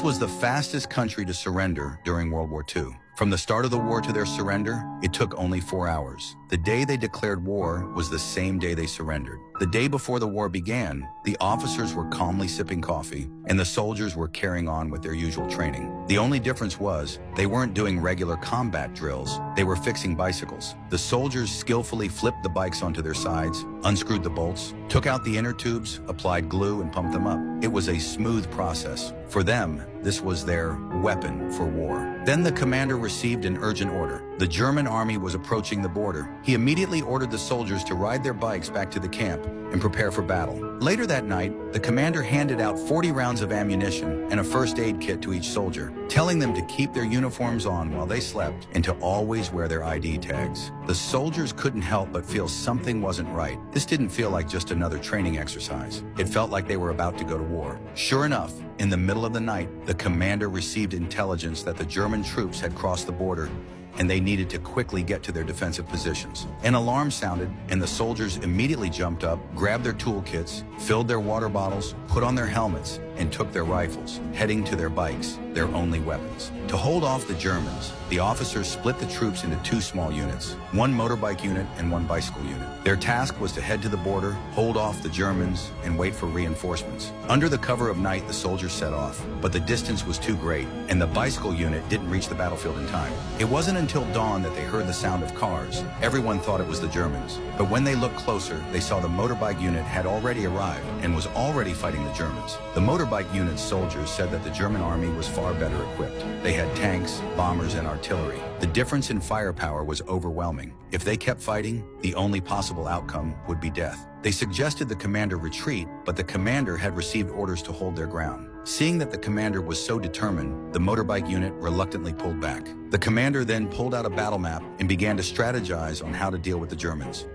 was the fastest country to surrender during World War II. From the start of the war to their surrender, it took only 4 hours. The day they declared war was the same day they surrendered. The day before the war began, the officers were calmly sipping coffee, and the soldiers were carrying on with their usual training. The only difference was they weren't doing regular combat drills, they were fixing bicycles. The soldiers skillfully flipped the bikes onto their sides, unscrewed the bolts, took out the inner tubes, applied glue, and pumped them up. It was a smooth process. For them, this was their weapon for war. Then the commander received an urgent order. The German army was approaching the border. He immediately ordered the soldiers to ride their bikes back to the camp and prepare for battle. Later that night, the commander handed out 40 rounds of ammunition and a first aid kit to each soldier, telling them to keep their uniforms on while they slept and to always wear their ID tags. The soldiers couldn't help but feel something wasn't right. This didn't feel like just another training exercise. It felt like they were about to go to war. Sure enough, in the middle of the night, the commander received intelligence that the German troops had crossed the border and they needed to quickly get to their defensive positions. An alarm sounded, and the soldiers immediately jumped up, grabbed their toolkits, filled their water bottles, put on their helmets, and took their rifles, heading to their bikes, their only weapons. To hold off the Germans, the officers split the troops into 2 small units, 1 motorbike unit and 1 bicycle unit. Their task was to head to the border, hold off the Germans, and wait for reinforcements. Under the cover of night, the soldiers set off, but the distance was too great, and the bicycle unit didn't reach the battlefield in time. It wasn't until dawn that they heard the sound of cars. Everyone thought it was the Germans, but when they looked closer, they saw the motorbike unit had already arrived and was already fighting the Germans. The motorbike unit's soldiers said that the German army was far better equipped. They had tanks, bombers, and artillery. The difference in firepower was overwhelming. If they kept fighting, the only possible outcome would be death. They suggested the commander retreat, but the commander had received orders to hold their ground. Seeing that the commander was so determined, the motorbike unit reluctantly pulled back. The commander then pulled out a battle map and began to strategize on how to deal with the Germans.